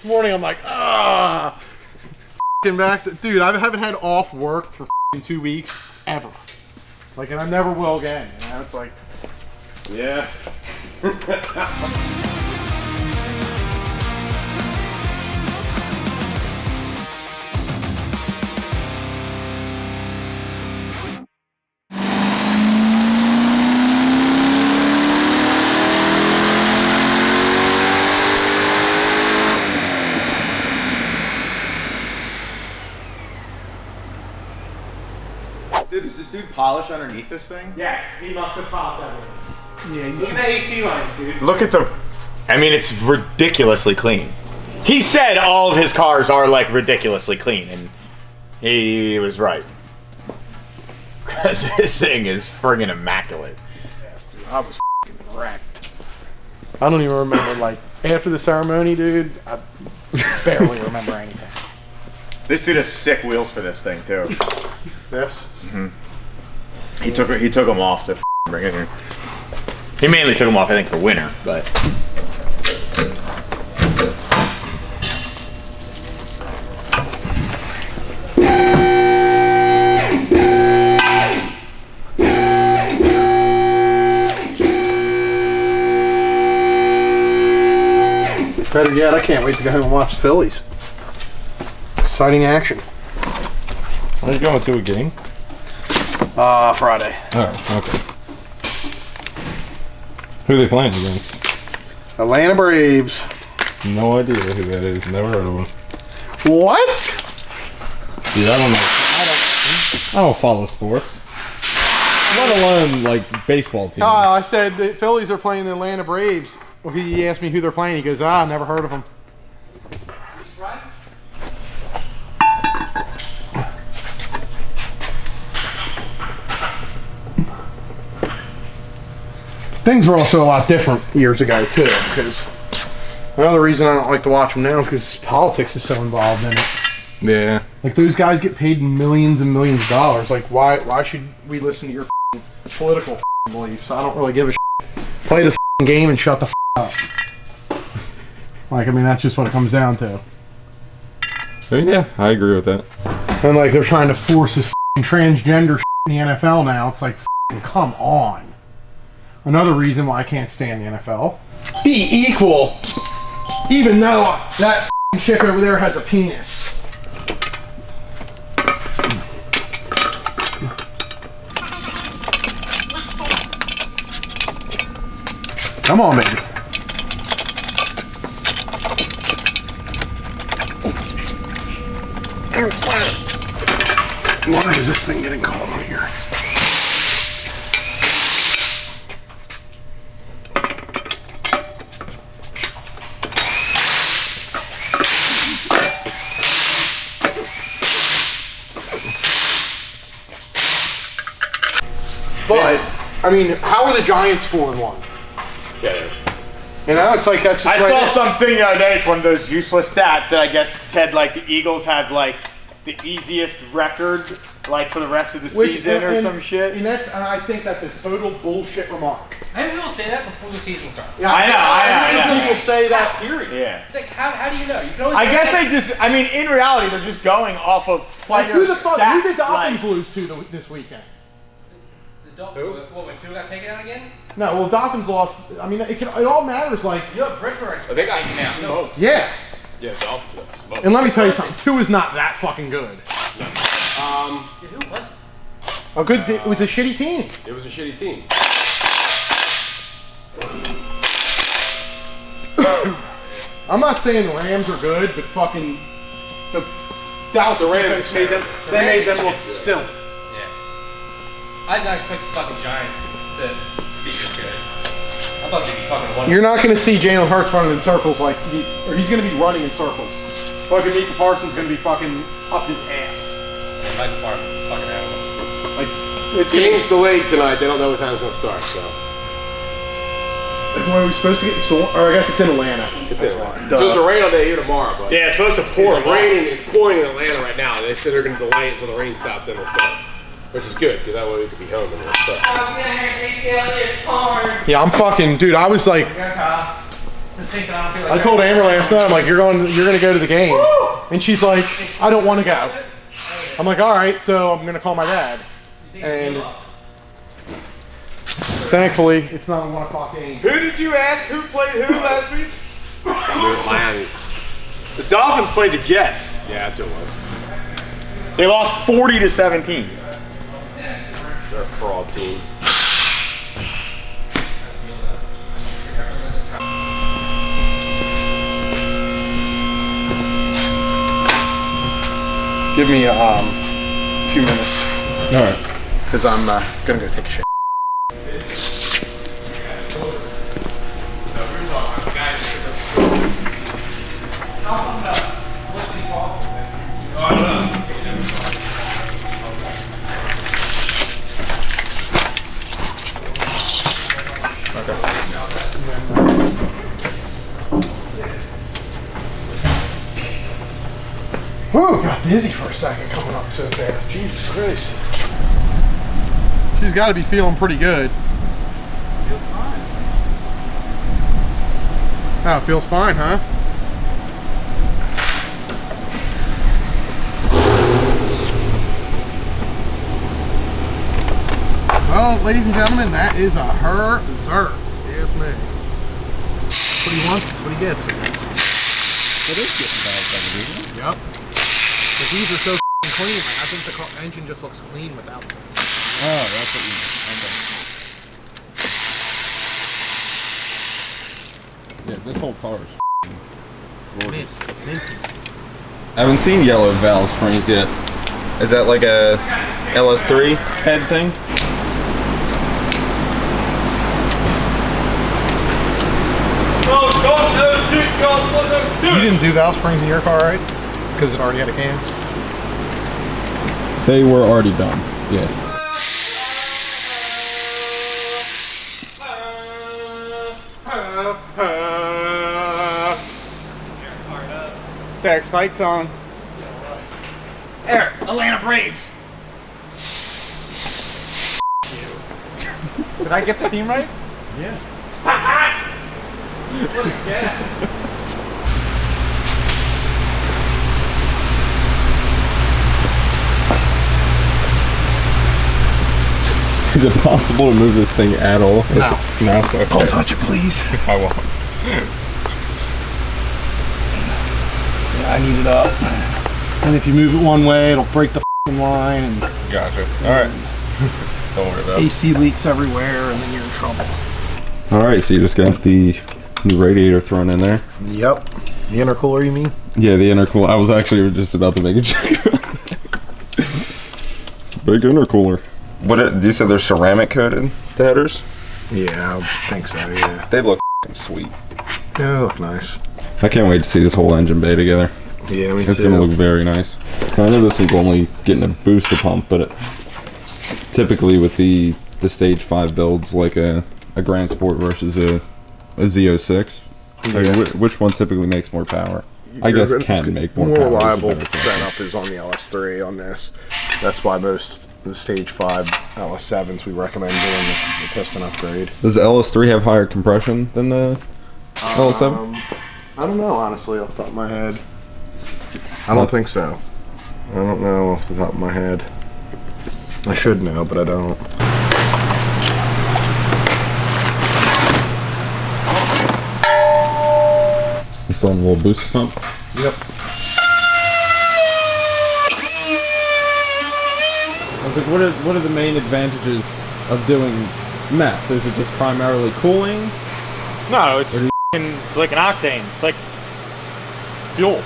This morning I'm like, ah. Back to, dude, I haven't had off work for 2 weeks ever. Like, and I never will again. You know, it's like, yeah. Dude, does this dude polish underneath this thing? Yes, he must have polished everything. yeah, Look at the AC lines, dude. Look at the... I mean, it's ridiculously clean. He said all of his cars are, like, ridiculously clean, and he was right. Because this thing is friggin' immaculate. yes, dude, I was wrecked. I don't even remember, like, after the ceremony, dude, I barely remember anything. This dude has sick wheels for this thing, too. This? Mm-hmm. He took them off to bring it here. He mainly took them off, I think, for winter, but... Better yet, I can't wait to go home and watch the Phillies. Exciting action. Are you going to a game? Friday. Oh, okay. Who are they playing against? Atlanta Braves. No idea who that is. Never heard of them. What? Dude, I don't know. I don't follow sports. Let alone like baseball teams. I said the Phillies are playing the Atlanta Braves. Well, he asked me who they're playing. He goes, never heard of them. You surprised? Things were also a lot different years ago, too, because another reason I don't like to watch them now is because politics is so involved in it. Yeah. Like, those guys get paid millions and millions of dollars. Like, why should we listen to your political beliefs? I don't really give a shit. Play the game and shut the up. Like, I mean, that's just what it comes down to. Oh, yeah, I agree with that. And, like, they're trying to force this transgender in the NFL now. It's like, come on. Another reason why I can't stand the NFL. Be equal. Even though that chick over there has a penis. Come on, baby. Why is this thing getting cold in here? But, I mean, how are the Giants 4-1? Yeah. You know, it's like that's. I saw something the other day. It's one of those useless stats that I guess said like the Eagles have like the easiest record like for the rest of the season or some shit. And I think that's a total bullshit remark. I think people say that before the season starts. Yeah, I know. People say that. Period. Yeah. It's like, how do you know? You can always. I guess they just. I mean, in reality, they're just going off of Like, players' who stats. did Dolphins like, lose to this weekend? What, when Tua got taken out again? No, well, Dolphins lost. I mean, it all matters. Like, You know, Bridgewater. They got smoked. yeah. Yeah, Dolphins got smoked. And let me tell you something. 2 is not that fucking good. Who was it? A good. It was a shitty team. It was a shitty team. I'm not saying the Rams are good, but fucking the Dallas Rams made them. They made them look silly. I did not expect the fucking Giants to be this good. I thought they'd be fucking one. You're not going to see Jalen Hurts running in circles or he's going to be running in circles. Fucking Micah Parsons going to be fucking up his ass. Yeah, Michael Parsons is fucking animal. Like, it's Game's delayed tonight. They don't know what time it's going to start, so. Like, where are we supposed to get the storm? Or I guess it's in Atlanta. It's supposed to rain all day here tomorrow, but. yeah, it's supposed to pour. It's pouring in Atlanta right now. They said they're going to delay it until the rain stops, then it'll start. Which is good, because that way we can be home and stuff. Yeah, I'm fucking, dude, I was like, I told Amber last night, I'm like, you're gonna go to the game. And she's like, I don't want to go. I'm like, all right, so I'm gonna call my dad. And thankfully, it's not a 1 o'clock game. Who did you ask who played who last week? Miami. The Dolphins played the Jets. Yeah, that's who it was. They lost 40-17. They're a fraud team. Give me a few minutes. All right. Because I'm gonna go take a shit. Whew, got dizzy for a second coming up so fast. Jesus Christ. She's got to be feeling pretty good. Feels fine. Oh, it feels fine, huh? Well, ladies and gentlemen, that is a her-zerk. Yes, me. That's what he wants, that's what he gets, I guess. It is getting bad, isn't it? Yep. But these are so clean. Like, I think the engine just looks clean without them. Oh, that's what you mean. Okay. Yeah, this whole car is gorgeous. Minty. I haven't seen yellow valve springs yet. Is that like a LS3 head thing? You didn't do valve springs in your car, right? Because it already had a cam? They were already done. Yeah. Eric's fight song. Eric, Atlanta Braves. Did I get the team right? Yeah. What a gas. Is it possible to move this thing at all? No. No? Okay. Don't touch it, please. I won't. Yeah, I need it up. And if you move it one way, it'll break the f***ing line, and Gotcha. Alright. Don't worry about it. AC leaks everywhere, and then you're in trouble. Alright, so you just got the new radiator thrown in there. Yep. The intercooler, you mean? Yeah, the intercooler. I was actually just about to make a joke about that. It's a big intercooler. You said they're ceramic coated, the headers? Yeah, I think so, yeah. They look sweet. Yeah, they look nice. I can't wait to see this whole engine bay together. Yeah, me It's going to look very nice. I know this is only getting a booster pump, but typically with the Stage 5 builds, like a Grand Sport versus a Z06, which one typically makes more power? I guess can make more power. More reliable setup is on the LS3 on this. That's why most the Stage 5 LS7s we recommend doing the piston upgrade. Does the LS3 have higher compression than the LS7? I don't know, honestly, off the top of my head. I don't think so. I don't know off the top of my head. I should know, but I don't. You still on a little boost pump? Yep. I was like, what are the main advantages of doing meth? Is it just primarily cooling? No, it's like an octane. It's like fuel.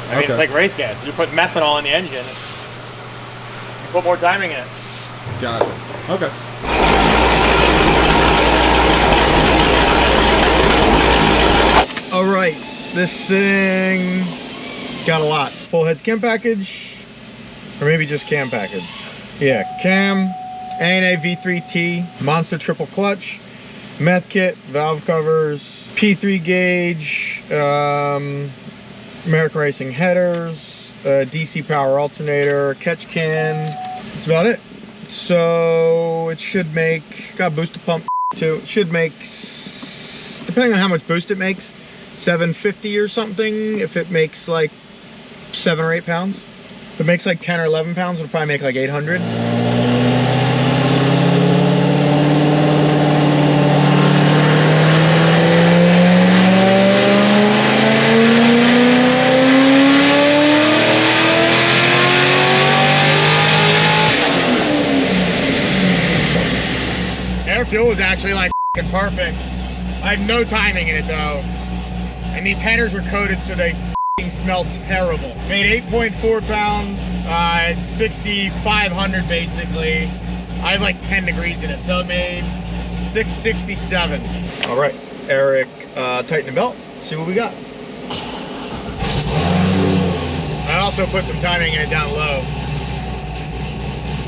I mean, Okay. it's like race gas. You put methanol in the engine. You put more timing in it. Got it. Okay. All right, this thing got a lot. Full heads cam package, or maybe just cam package. Yeah, cam, ANA V3T, Monster triple clutch, meth kit, valve covers, P3 gauge, American Racing headers, DC power alternator, catch can. That's about it. So it should make, got booster pump too. It should make, depending on how much boost it makes, 750 or something. If it makes like 7 or 8 pounds. If it makes like 10 or 11 pounds, it'll probably make like 800. Air fuel is actually like f***ing perfect. I have no timing in it though. And these headers were coated so they f***ing smell terrible. Made 8.4 pounds, 6,500 basically. I had like 10 degrees in it, so it made 667. All right, Eric, tighten the belt, see what we got. I also put some timing in it down low.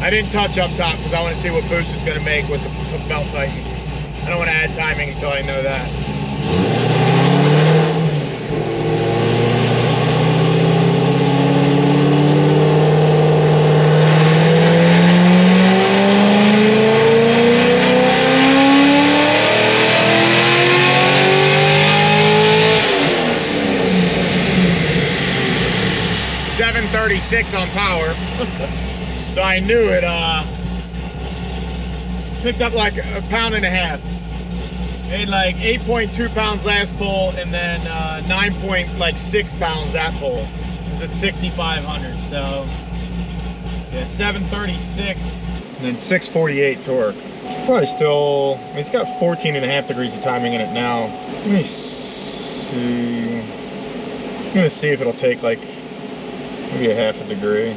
I didn't touch up top because I want to see what boost it's going to make with the belt tighten. I don't want to add timing until I know that. 736 on power. So I knew it picked up like a pound and a half. Made like 8.2 pounds last pull and then 9.6 pounds that pull. It was at 6,500. So yeah, 736 and then 648 torque. Probably still, I mean, it's got 14.5 degrees of timing in it now. Let me see. I'm gonna see if it'll take like maybe a half a degree.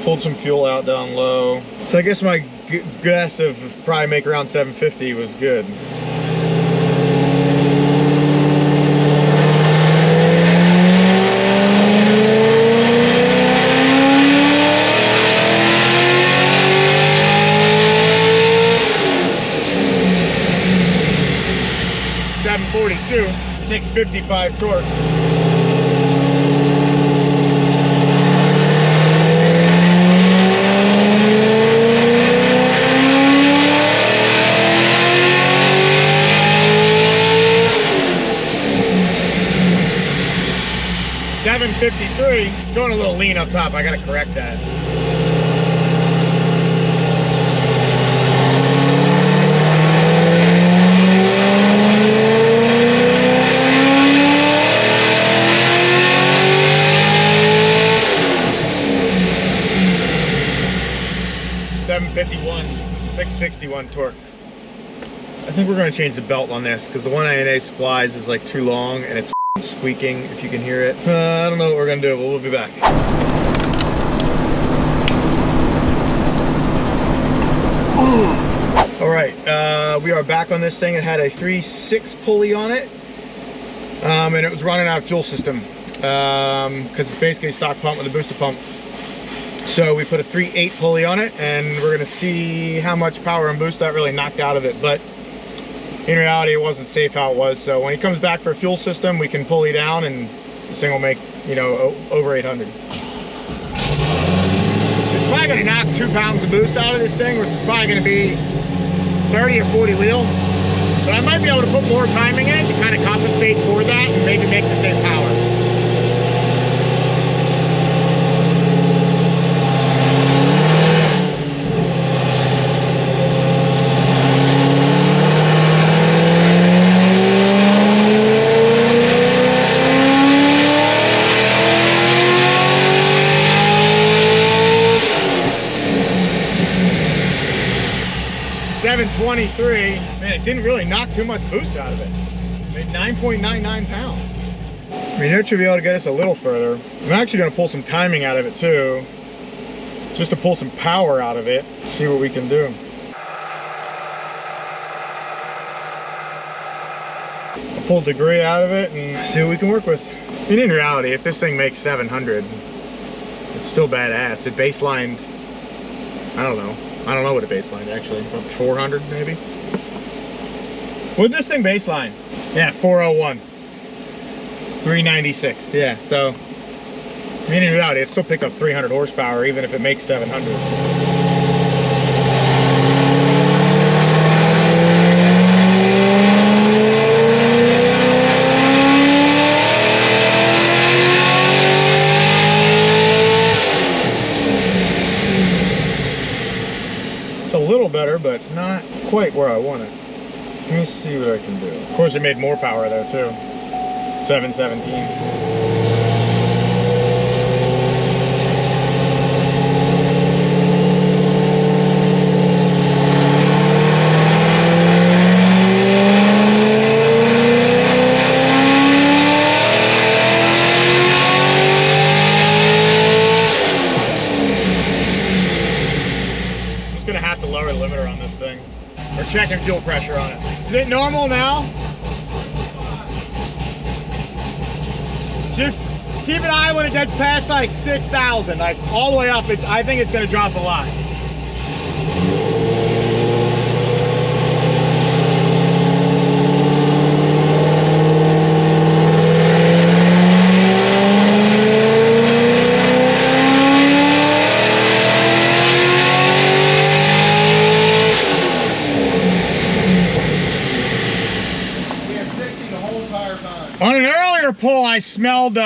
Pulled some fuel out down low. So I guess my guess of probably make around 750 was good. .42, 655 torque. .53, going a little lean up top. I gotta correct that. .751, 661 torque. I think we're going to change the belt on this because the one INA supplies is like too long and it's squeaking, if you can hear it. I don't know what we're gonna do, but we'll be back. All right, we are back on this thing. It had a 3.6 pulley on it, and it was running out of fuel system because it's basically a stock pump with a booster pump. So we put a 3.8 pulley on it, and we're gonna see how much power and boost that really knocked out of it. But in reality, it wasn't safe how it was. So when he comes back for a fuel system, we can pulley down and this thing will make, you know, over 800. It's probably gonna knock 2 pounds of boost out of this thing, which is probably gonna be 30 or 40 wheel. But I might be able to put more timing in it to kind of compensate for that and maybe make the same power. .23, man, it didn't really knock too much boost out of it. Made 9.99 pounds. I mean, it should be able to get us a little further. I'm actually going to pull some timing out of it too, just to pull some power out of it, see what we can do. I'll pull degree out of it and see what we can work with. I mean, in reality, if this thing makes 700, it's still badass. It baselined, I don't know what it baselined actually, about 400 maybe. What did this thing baseline? Yeah, 401. 396, yeah, so, I mean, in reality, it still picked up 300 horsepower even if it makes 700. quite where I want it. Let me see what I can do. Of course, it made more power though too. 717. Checking fuel pressure on it. Is it normal now? Just keep an eye when it gets past like 6,000, like all the way up. I think it's going to drop a lot. On an earlier pull, I smelled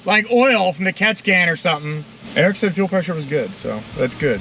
like oil from the CAT scan or something. Eric said fuel pressure was good, so that's good.